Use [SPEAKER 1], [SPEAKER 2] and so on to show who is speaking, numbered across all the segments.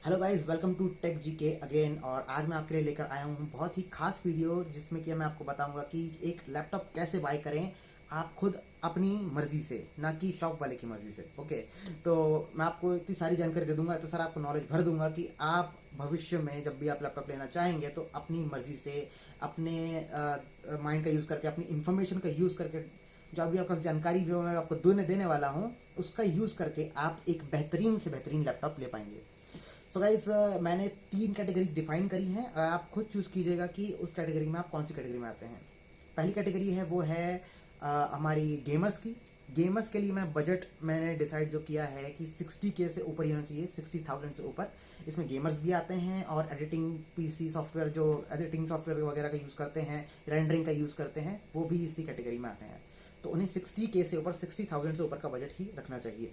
[SPEAKER 1] Hello guys, welcome to tech GK again. और आज मैं आपके लिए लेकर आया हूँ बहुत ही खास वीडियो, जिसमें कि मैं आपको बताऊंगा कि एक लैपटॉप कैसे बाय करें आप खुद अपनी मर्ज़ी से, ना कि शॉप वाले की मर्ज़ी से। ओके, तो मैं आपको इतनी सारी जानकारी दे दूंगा, तो सर आपको नॉलेज भर दूंगा कि आप भविष्य में जब भी आप लैपटॉप लेना चाहेंगे तो अपनी मर्ज़ी से, अपने माइंड का यूज़ करके, अपनी इन्फॉर्मेशन का यूज़ करके, जो अभी आपके पास जानकारी जो मैं आपको देने वाला हूँ उसका यूज़ करके आप एक बेहतरीन से बेहतरीन लैपटॉप ले पाएंगे। सो गाइज, मैंने 3 कैटेगरीज डिफाइन करी हैं। आप खुद चूज़ कीजिएगा कि उस कैटेगरी में आप कौन सी कैटेगरी में आते हैं। पहली कैटेगरी है वो है हमारी गेमर्स की। गेमर्स के लिए मैंने डिसाइड जो किया है कि 60K से ऊपर ही होना चाहिए, 60,000 से ऊपर। इसमें गेमर्स भी आते हैं और एडिटिंग पीसी सॉफ्टवेयर, जो एडिटिंग सॉफ्टवेयर वगैरह का यूज़ करते हैं, रेंडरिंग का यूज़ करते हैं, वो भी इसी कैटेगरी में आते हैं। तो उन्हें 60K से ऊपर, 60,000 से ऊपर का बजट ही रखना चाहिए।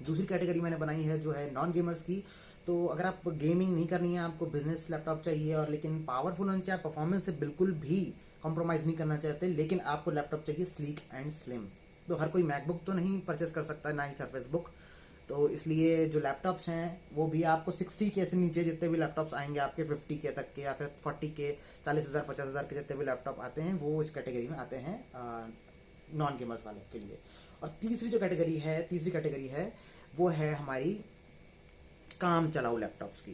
[SPEAKER 1] दूसरी कैटेगरी मैंने बनाई है जो है नॉन गेमर्स की। तो अगर आप गेमिंग नहीं करनी है, आपको बिजनेस लैपटॉप चाहिए और लेकिन पावरफुल होना चाहिए, आप परफॉर्मेंस से बिल्कुल भी कॉम्प्रोमाइज़ नहीं करना चाहते, लेकिन आपको लैपटॉप चाहिए स्लीक एंड स्लिम। तो हर कोई मैकबुक तो नहीं परचेस कर सकता, ना ही सर्फेस बुक। तो इसलिए जो लैपटॉप्स हैं वो भी आपको 60K से नीचे जितने भी लैपटॉप्स आएंगे आपके 50K तक के, या फिर 40K, 40,000 50,000 के जितने भी लैपटॉप आते हैं वो इस कैटेगरी में आते हैं, नॉन गेमर्स वाले के लिए। और तीसरी कैटेगरी है वो है हमारी काम चलाऊ लैपटॉप्स की।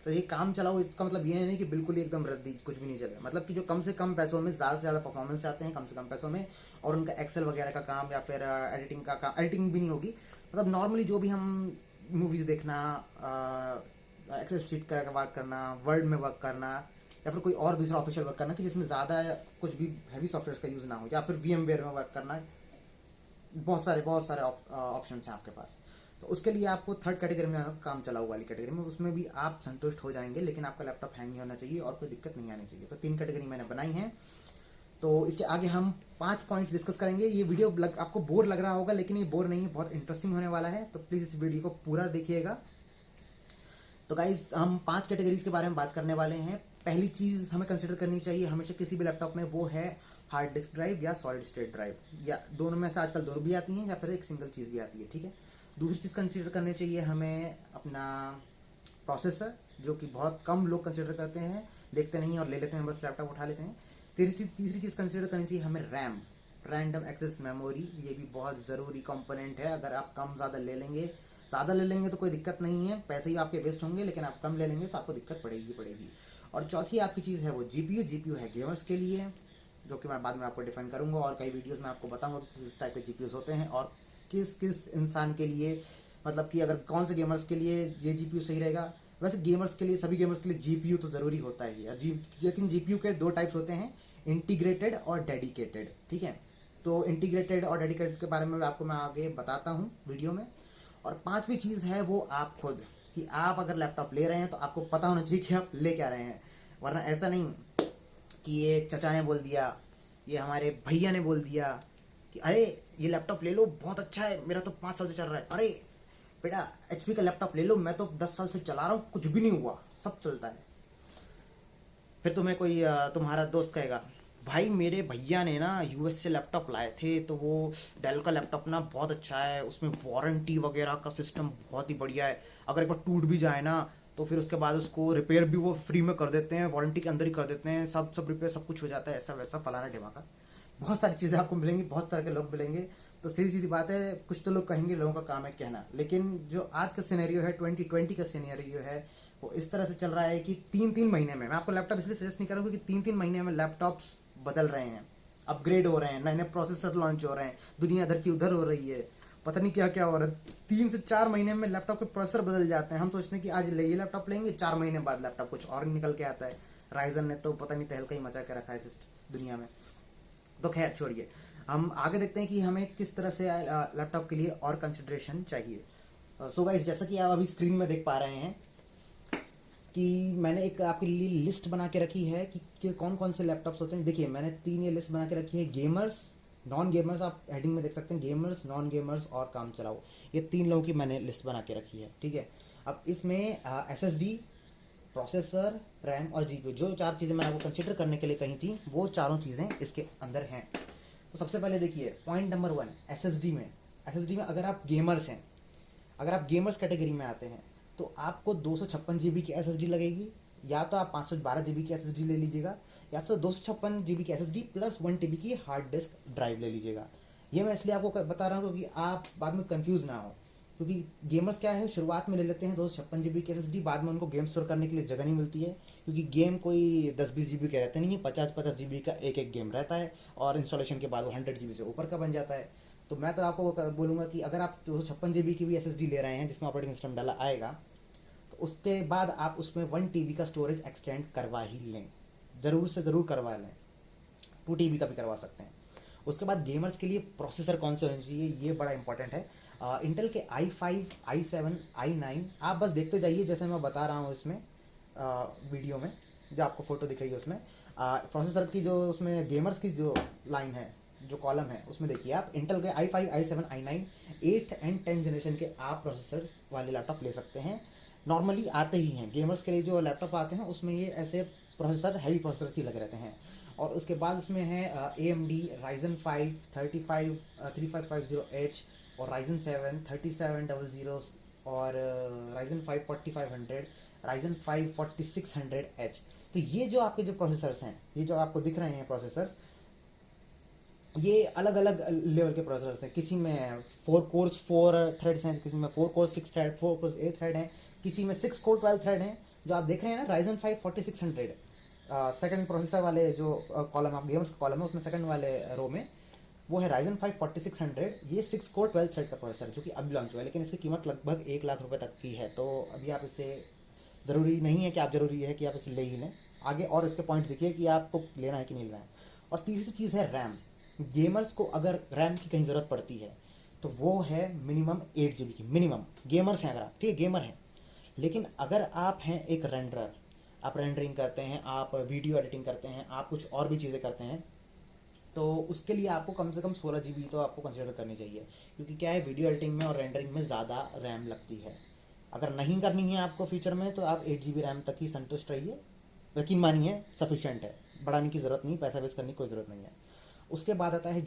[SPEAKER 1] तो ये काम चलाऊ, इसका मतलब ये नहीं कि बिल्कुल ही एकदम रद्दी कुछ भी नहीं चले, मतलब कि जो कम से कम पैसों में ज़्यादा से ज़्यादा परफॉर्मेंस चाहते हैं, कम से कम पैसों में, और उनका एक्सेल वगैरह का काम या फिर एडिटिंग का काम, एडिटिंग भी नहीं होगी, मतलब नॉर्मली जो भी हम मूवीज़ देखना, एक्सेल शीट का वर्क करना, वर्ड में वर्क करना, या फिर कोई और दूसरा ऑफिशियल वर्क करना कि जिसमें ज़्यादा कुछ भी हैवी सॉफ्टवेयर का यूज़ ना हो, या फिर VMware में वर्क करना, बहुत सारे ऑप्शन हैं आपके पास। तो उसके लिए आपको थर्ड कैटेगरी में आना, काम चलाऊ वाली कैटेगरी में। उसमें भी आप संतुष्ट हो जाएंगे, लेकिन आपका लैपटॉप हैंग नहीं होना चाहिए और कोई दिक्कत नहीं आनी चाहिए। तो 3 कैटेगरी मैंने बनाई हैं। तो इसके आगे हम 5 पॉइंट्स डिस्कस करेंगे। ये वीडियो आपको बोर लग रहा होगा, लेकिन ये बोर नहीं है, बहुत इंटरेस्टिंग होने वाला है। तो प्लीज़ इस वीडियो को पूरा देखिएगा। तो गाइज, हम 5 कैटेगरीज के बारे में बात करने वाले हैं। पहली चीज़ हमें कंसिडर करनी चाहिए हमेशा किसी भी लैपटॉप में, वो है हार्ड डिस्क ड्राइव या सॉलिड स्टेट ड्राइव, या दोनों में से आजकल दोनों भी आती हैं, या फिर एक सिंगल चीज़ भी आती है, ठीक है। दूसरी चीज़ कंसिडर करनी चाहिए हमें अपना प्रोसेसर, जो कि बहुत कम लोग कंसिडर करते हैं, देखते नहीं और ले लेते हैं, बस लैपटॉप उठा लेते हैं। तीसरी चीज़ कंसिडर करनी चाहिए हमें रैम, रैंडम एक्सेस मेमोरी। ये भी बहुत ज़रूरी कंपोनेंट है। अगर आप कम ज़्यादा ले लेंगे तो कोई दिक्कत नहीं है, पैसे ही आपके वेस्ट होंगे, लेकिन आप कम ले लेंगे तो आपको दिक्कत पड़ेगी। और चौथी आपकी चीज़ है वो जीपीयू है गेमर्स के लिए, जो कि मैं बाद में आपको डिफाइन करूँगा, और कई वीडियोस में आपको बताऊँगा कि किस टाइप के जीपीयूज होते हैं और किस किस इंसान के लिए, मतलब कि अगर कौन से गेमर्स के लिए ये जीपीयू सही रहेगा। वैसे गेमर्स के लिए, सभी गेमर्स के लिए जीपीयू तो ज़रूरी होता ही है, लेकिन जीपीयू के 2 टाइप्स होते हैं, इंटीग्रेटेड और डेडिकेटेड, ठीक है। तो इंटीग्रेटेड और डेडिकेटेड के बारे में आपको मैं आगे बताता हूँ वीडियो में। और पांचवी चीज़ है वो आप खुद, कि आप अगर लैपटॉप ले रहे हैं तो आपको पता होना चाहिए कि आप ले क्या रहे हैं। वरना ऐसा नहीं कि ये चचा ने बोल दिया, ये हमारे भैया ने बोल दिया कि अरे ये लैपटॉप ले लो, बहुत अच्छा है, मेरा तो 5 साल से चल रहा है, अरे बेटा HP का लैपटॉप ले लो, मैं तो 10 साल से चला रहा हूँ, कुछ भी नहीं हुआ, सब चलता है। फिर तुम्हें कोई तुम्हारा दोस्त कहेगा, भाई मेरे भैया ने ना US से लैपटॉप लाए थे, तो वो डेल का लैपटॉप ना बहुत अच्छा है, उसमें वारंटी वगैरह का सिस्टम बहुत ही बढ़िया है, अगर एक बार टूट भी जाए ना तो फिर उसके बाद उसको रिपेयर भी वो फ्री में कर देते हैं, वारंटी के अंदर ही कर देते हैं, सब रिपेयर सब कुछ हो जाता है, ऐसा वैसा फलाना ढिमाका। बहुत सारी चीज़ें आपको मिलेंगी, बहुत तरह के लोग मिलेंगे। तो सीधी सीधी बात है, कुछ तो लोग कहेंगे, लोगों का काम है कहना, लेकिन जो आज का सिनेरियो है, 2020 का सिनेरियो है, वो इस तरह से चल रहा है कि 3-3 महीने में, मैं आपको लैपटॉप इसलिए सजेस्ट नहीं कर रहा हूँ क्योंकि 3-3 महीने में लैपटॉप्स बदल रहे हैं, अपग्रेड हो रहे हैं, नए नए प्रोसेसर लॉन्च हो रहे हैं, दुनिया इधर की उधर हो रही है, पता नहीं क्या क्या हो रहा है। 3 से 4 महीने में लैपटॉप के प्रोसेसर बदल जाते हैं। हम सोचते हैं कि आज ये लैपटॉप लेंगे, 4 महीने बाद लैपटॉप कुछ और निकल के आता है। राइजन ने तो पता नहीं तहलका ही मचा के रखा है इस दुनिया में। तो खैर छोड़िए, हम आगे देखते हैं कि हमें किस तरह से लैपटॉप के लिए और कंसिडरेशन चाहिए। सो गाइस, जैसा कि आप अभी स्क्रीन में देख पा रहे हैं कि मैंने एक आपके लिए लिस्ट बना के रखी है कि कौन कौन से लैपटॉप्स होते हैं। देखिए, मैंने 3 ये लिस्ट बना के रखी है, गेमर्स, नॉन गेमर्स, आप हेडिंग में देख सकते हैं, गेमर्स, नॉन गेमर्स और काम चलाओ। ये 3 लोगों की मैंने लिस्ट बना के रखी है, ठीक है। अब इसमें SSD, प्रोसेसर, रैम और जीपीयू, जो 4 चीज़ें मैंने आपको कंसिडर करने के लिए कही थी, वो चारों चीज़ें इसके अंदर हैं। तो सबसे पहले देखिए, पॉइंट नंबर 1, SSD में अगर आप गेमर्स हैं, अगर आप गेमर्स कैटेगरी में आते हैं, तो आपको 256 GB की SSD लगेगी, या तो आप 512 GB की SSD ले लीजिएगा, या तो 256 GB की SSD प्लस 1 TB की हार्ड डिस्क ड्राइव ले लीजिएगा। ये मैं इसलिए आपको बता रहा हूँ क्योंकि आप बाद में कंफ्यूज ना हो, क्योंकि गेमर्स क्या है शुरुआत में ले लेते हैं 256 GB की SSD, बाद में उनको गेम स्टोर करने के लिए जगह नहीं मिलती है, क्योंकि गेम कोई 10-20 GB के रहते नहीं है, 50-50 GB का एक एक गेम रहता है, और इंस्टॉलेशन के बाद वो 100 GB से ऊपर का बन जाता है। तो मैं तो आपको बोलूँगा कि अगर आप 256 GB की भी SSD ले रहे हैं जिसमें ऑपरेटिंग सिस्टम डाला आएगा, तो उसके बाद आप उसमें 1 TB का स्टोरेज एक्सटेंड करवा ही लें, ज़रूर से ज़रूर करवा लें, 2 TB का भी करवा सकते हैं। उसके बाद गेमर्स के लिए प्रोसेसर कौन से होने चाहिए, ये बड़ा इंपॉर्टेंट है। इंटेल के i5, i7, i9 आप बस देखते जाइए, जैसे मैं बता रहा हूँ इसमें वीडियो में जो आपको फ़ोटो दिख रही है उसमें प्रोसेसर की जो उसमें गेमर्स की जो लाइन है, जो कॉलम है, उसमें देखिए आप इंटेल के i5, i7, i9 8th and 10th generation के आप प्रोसेसर्स वाले लैपटॉप ले सकते हैं। नॉर्मली आते ही हैं गेमर्स के लिए जो लैपटॉप आते हैं उसमें ये ऐसे प्रोसेसर हैवी प्रोसेसर ही लगे रहते हैं। और उसके बाद इसमें है AMD Ryzen 5 3550H और Ryzen 7 3700 और Ryzen 5 4500, Ryzen 5 4600H। तो ये जो आपके जो प्रोसेसर्स हैं, ये जो आपको दिख रहे हैं प्रोसेसर्स, ये अलग अलग लेवल के प्रोसेसर्स हैं। किसी में 4 कोर्स 4 थ्रेड्स हैं, किसी में 4 कोर्स 6 थ्रेड 4 कोर्स 8 थ्रेड हैं, किसी में 6 कोर 12 थ्रेड हैं। जो आप देख रहे हैं ना Ryzen 5 4600 सेकंड प्रोसेसर वाले जो कॉलम आप गेम्स का कॉलम है उसमें सेकंड वाले रो में वो है Ryzen 5 4600। ये 6 कोर 12 थ्रेड का प्रोसेसर जो कि अभी लॉन्च हुआ है, लेकिन इसकी कीमत लगभग 1 लाख रुपए तक की है। तो अभी आप इसे ज़रूरी नहीं है कि आप ज़रूरी है कि आप इसे ले ही लें आगे, और इसके पॉइंट देखिए कि आपको लेना है कि नहीं लेना है। और तीसरी चीज़ है रैम। गेमर्स को अगर रैम की कहीं ज़रूरत पड़ती है तो वो है मिनिमम 8 GB की, मिनिमम। गेमर्स हैं अगर आप, ठीक है गेमर हैं, लेकिन अगर आप हैं एक रेंडरर, आप रेंडरिंग करते हैं, आप वीडियो एडिटिंग करते हैं, आप कुछ और भी चीज़ें करते हैं, तो उसके लिए आपको कम से कम 16 GB तो आपको कंसिडर करनी चाहिए, क्योंकि क्या है वीडियो एडिटिंग में और रेंडरिंग में ज़्यादा रैम लगती है। अगर नहीं करनी है आपको फ्यूचर में तो आप 8 GB रैम तक ही संतुष्ट रहिए, यकीन मानिए सफिशिएंट है, बढ़ाने की ज़रूरत नहीं, पैसा वेस्ट करने की कोई ज़रूरत नहीं है। उसके बाद आता है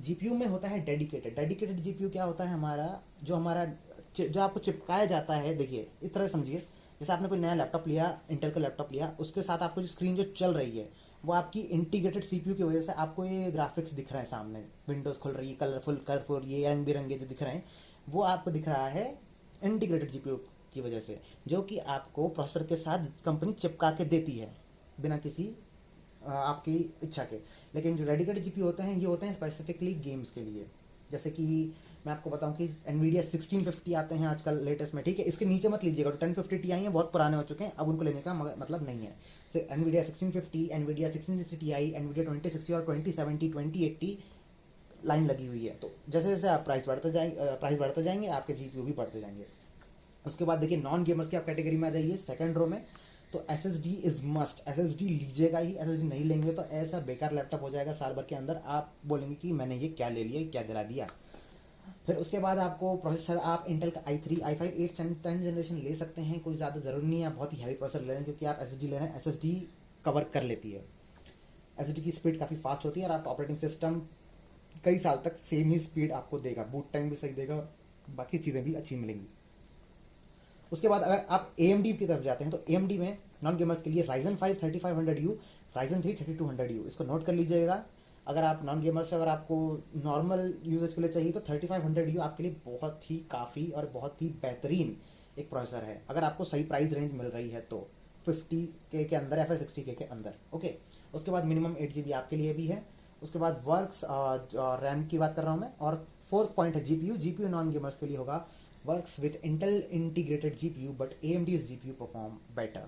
[SPEAKER 1] GPU में होता है डेडिकेटेड GPU क्या होता है हमारा, जो आपको चिपकाया जाता है। देखिए इस तरह समझिए, जैसे आपने कोई नया लैपटॉप लिया, इंटेल का लैपटॉप लिया, उसके साथ आपको जो स्क्रीन जो चल रही है वो आपकी इंटीग्रेटेड CPU की वजह से आपको ये ग्राफिक्स दिख रहे हैं सामने, विंडोज़ खुल रही है, कलरफुल ये रंग बिरंगे जो दिख रहे हैं वो आपको दिख रहा है इंटीग्रेटेड GPU की वजह से, जो कि आपको प्रोसेसर के साथ कंपनी चिपका के देती है बिना किसी आपकी इच्छा के। लेकिन जो डेडिकेटेड GPU होते हैं ये होते हैं स्पेसिफिकली गेम्स के लिए। जैसे कि मैं आपको बताऊं कि NVIDIA 1650 आते हैं आजकल लेटेस्ट में, ठीक है, इसके नीचे मत लीजिएगा। 1050 Ti हैं, बहुत पुराने हो चुके हैं, अब उनको लेने का मतलब नहीं है। तो NVIDIA 1650, NVIDIA 1660 Ti, NVIDIA 2060 और 2070 2080 लाइन लगी हुई है। तो जैसे जैसे आप प्राइस बढ़ते जाएंगे आपके GPU भी बढ़ते जाएंगे। उसके बाद देखिए नॉन गेमर्स की आप कैटेगरी में आ जाइए सेकंड रो में, तो SSD इज़ मस्ट, SSD लीजिएगा ही। SSD नहीं लेंगे तो ऐसा बेकार लैपटॉप हो जाएगा, साल भर के अंदर आप बोलेंगे कि मैंने ये क्या ले लिया, क्या दिला दिया। फिर उसके बाद आपको प्रोसेसर आप इंटेल का i3, i5 8th 10th generation ले सकते हैं, कोई ज़्यादा ज़रूरी नहीं है आप बहुत ही हैवी प्रोसेसर ले रहे हैं, क्योंकि आप SSD ले रहे हैं, SSD कवर कर लेती है। SSD की स्पीड काफ़ी फास्ट होती है और आपका ऑपरेटिंग सिस्टम कई साल तक सेम ही स्पीड आपको देगा, बूट टाइम भी सही देगा, बाकी चीज़ें भी अच्छी मिलेंगी। उसके बाद अगर आप AMD की तरफ जाते हैं तो AMD में नॉन गेमर्स के लिए Ryzen 5 3500U, Ryzen 3 3200U, इसको नोट कर लीजिएगा। अगर आप नॉन गेमर्स से अगर आपको नॉर्मल यूजेज के लिए चाहिए तो 3500U आपके लिए बहुत ही काफ़ी और बहुत ही बेहतरीन एक प्रोसेसर है, अगर आपको सही प्राइस रेंज मिल रही है तो 50K के अंदर या फिर 60K के अंदर। ओके, उसके बाद मिनिमम 8 GB आपके लिए भी है। उसके बाद वर्क्स रैम की बात कर रहा हूँ मैं। और फोर्थ पॉइंट है GPU नॉन गेमर्स के लिए होगा works with Intel integrated GPU but AMD's GPU perform better।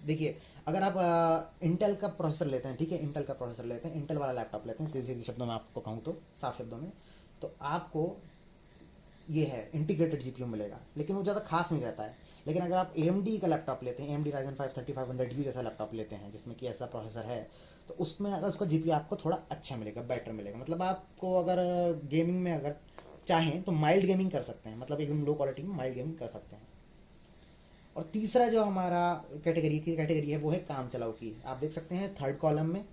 [SPEAKER 1] देखिए अगर आप इंटेल का प्रोसेसर लेते हैं, ठीक है, इंटेल का प्रोसेसर लेते हैं, इंटेल वाला लैपटॉप लेते हैं, सीधे शब्दों में आपको कहूँ तो साफ शब्दों में, तो आपको ये है इंटीग्रेटेड GPU मिलेगा, लेकिन वो ज़्यादा खास नहीं रहता है। लेकिन अगर आप AMD का लैपटॉप लेते हैं, AMD Ryzen 5 3500U जैसा लैपटॉप लेते हैं जिसमें कि ऐसा प्रोसेसर है, तो उसमें अगर उसका GPU आपको थोड़ा अच्छा मिलेगा, बेटर मिलेगा। मतलब आपको अगर गेमिंग में अगर चाहें तो माइल्ड गेमिंग कर सकते हैं, मतलब एकदम लो क्वालिटी में माइल्ड गेमिंग कर सकते हैं। और तीसरा जो हमारा कैटेगरी है वो है काम चलाऊ की। आप देख सकते हैं थर्ड कॉलम में,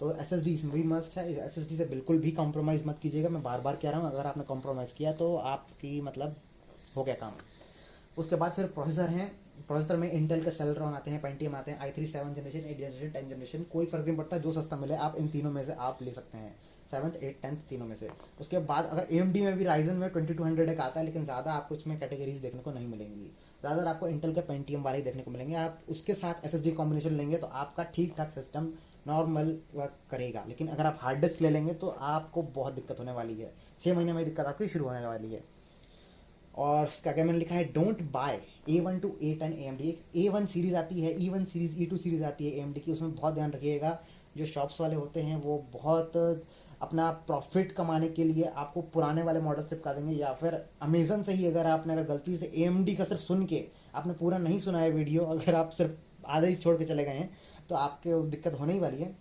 [SPEAKER 1] तो SSD इसमें भी मस्ट है। SSD से बिल्कुल भी कॉम्प्रोमाइज़ मत कीजिएगा, मैं बार बार कह रहा हूँ, अगर आपने कॉम्प्रोमाइज़ किया तो आपकी मतलब हो गया काम। उसके बाद फिर प्रोसेसर हैं, प्रोसेसर में इंटेल के सेलेरॉन आते हैं, पेंटियम आते हैं, i3 7 जनरेशन, 8 जनरेशन, 10 जनरेशन, कोई फर्क नहीं पड़ता, जो सस्ता मिले आप इन तीनों में से आप ले सकते हैं, 7th 8th 10th तीनों में से। उसके बाद अगर AMD में भी राइजन में 2200 एक आता है, लेकिन ज़्यादा आपको इसमें कैटेगरीज देखने को नहीं मिलेंगी, ज़्यादातर आपको इंटेल के पेंटियम वाले ही देखने को मिलेंगे। आप उसके साथ SSD कॉम्बिनेशन लेंगे तो आपका ठीक ठाक सिस्टम नॉर्मल वर्क करेगा, लेकिन अगर आप हार्ड डिस्क ले लेंगे तो आपको बहुत दिक्कत होने वाली है, 6 महीने में दिक्कत आपकी शुरू होने वाली है। और इसका क्या मैंने लिखा है, don't buy A1 to A10 AMD। एक A1 सीरीज़ आती है, E1 सीरीज़, E2 सीरीज़ आती है AMD की, उसमें बहुत ध्यान रखिएगा। जो शॉप्स वाले होते हैं वो बहुत अपना प्रॉफिट कमाने के लिए आपको पुराने वाले मॉडल चिपका देंगे, या फिर अमेजन से ही अगर गलती से AMD का सिर्फ सुन के आपने पूरा नहीं सुना है वीडियो, अगर आप सिर्फ आधे ही छोड़ के चले गए हैं तो आपके दिक्कत होने ही वाली है।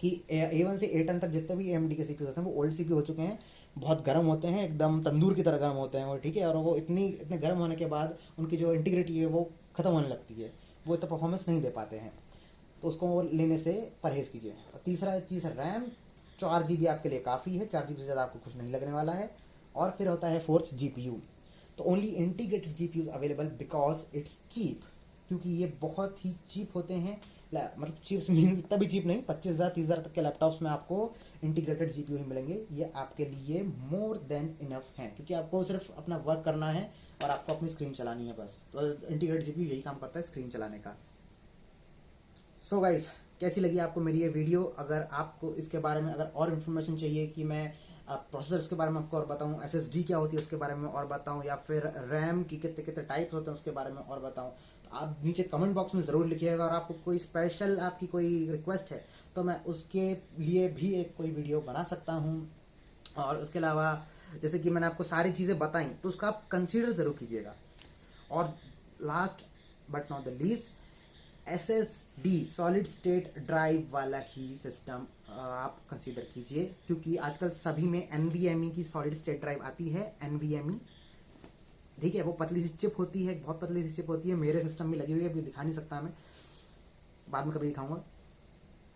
[SPEAKER 1] कि A1 से A10 तक जितने भी AMD के CPU होते हैं वो ओल्ड CPU हो चुके हैं, बहुत गर्म होते हैं, एकदम तंदूर की तरह गर्म होते हैं वो, ठीक है। और वो इतने गर्म होने के बाद उनकी जो इंटीग्रिटी है वो ख़त्म होने लगती है, वो इतना परफॉर्मेंस नहीं दे पाते हैं, तो उसको लेने से परहेज़ कीजिए। और तीसरा चीज़ है रैम, 4 GB आपके लिए काफ़ी है, 4 GB से ज़्यादा आपको कुछ नहीं लगने वाला है। और फिर होता है फोर्थ GPU। तो only integrated GPUs available because it's cheap, क्योंकि ये बहुत ही चीप होते हैं। मतलब चीप मीन्स तभी चीप नहीं, 25,000 30,000 तक के लैपटॉप्स में आपको इंटीग्रेटेड GPU ही मिलेंगे। ये आपके लिए मोर देन इनफ हैं, क्योंकि आपको सिर्फ अपना वर्क करना है और आपको अपनी स्क्रीन चलानी है बस। तो इंटीग्रेटेड GPU यही काम करता है, स्क्रीन चलाने का। सो गाइस, कैसी लगी आपको मेरी ये वीडियो? अगर आपको इसके बारे में अगर और इन्फॉर्मेशन चाहिए कि मैं प्रोसेसर्स के बारे में आपको और बताऊं, SSD क्या होती है उसके बारे में और बताऊं, या फिर रैम की कितने कितने टाइप होते हैं उसके बारे में और बताऊं, तो आप नीचे कमेंट बॉक्स में ज़रूर लिखिएगा। और आपको कोई स्पेशल आपकी कोई रिक्वेस्ट है तो मैं उसके लिए भी एक कोई वीडियो बना सकता हूँ। और उसके अलावा जैसे कि मैंने आपको सारी चीज़ें बताई, तो उसका आप कंसीडर ज़रूर कीजिएगा। और last but not the least, SSD solid state drive वाला ही सिस्टम आप कंसीडर कीजिए, क्योंकि आजकल सभी में NVMe की सॉलिड स्टेट ड्राइव आती है, NVMe, ठीक है। वो पतली सी चिप होती है, बहुत पतली सी चिप होती है, मेरे सिस्टम में लगी हुई है, अभी दिखा नहीं सकता मैं, बाद में कभी दिखाऊंगा।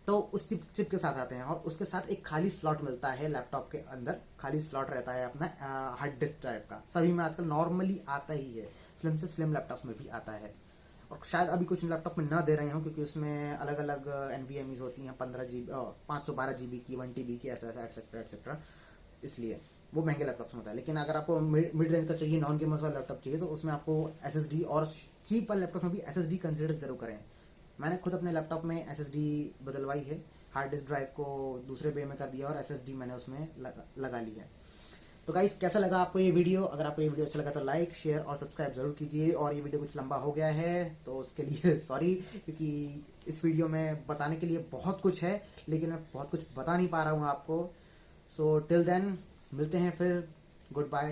[SPEAKER 1] तो उस चिप के साथ आते हैं, और उसके साथ एक खाली स्लॉट मिलता है लैपटॉप के अंदर, खाली स्लॉट रहता है अपना हार्ड डिस्क ड्राइव का, सभी में आजकल नॉर्मली आता ही है, स्लिम से स्लिम लैपटॉप में भी आता है। और शायद अभी कुछ लैपटॉप में ना दे रहे हों, क्योंकि उसमें अलग अलग NVMe's होती हैं, 15 GB 512 GB की, 1 TB की, ऐसा एक्सेट्रा एक्सेट्रा, इसलिए वो महंगे लैपटॉप में होता है। लेकिन अगर आपको मिड रेंज का चाहिए, नॉन गेमर्स वाला लैपटॉप चाहिए, तो उसमें आपको SSD, और चीप वाले लैपटॉप में भी SSD कंसिडर जरूर करें। मैंने खुद अपने लैपटॉप में SSD बदलवाई है, हार्ड डिस्क ड्राइव को दूसरे बे में कर दिया और SSD मैंने उसमें लगा ली है। तो गाइस, कैसा लगा आपको ये वीडियो? अगर आपको ये वीडियो अच्छा लगा तो लाइक शेयर और सब्सक्राइब जरूर कीजिए। और ये वीडियो कुछ लंबा हो गया है तो उसके लिए सॉरी, क्योंकि इस वीडियो में बताने के लिए बहुत कुछ है, लेकिन मैं बहुत कुछ बता नहीं पा रहा हूँ आपको। सो टिल देन मिलते हैं फिर, गुड बाय।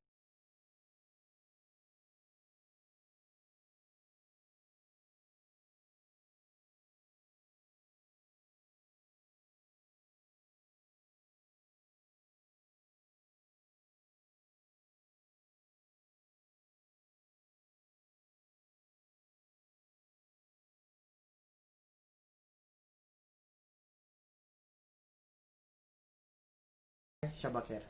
[SPEAKER 1] शब्बा खैर।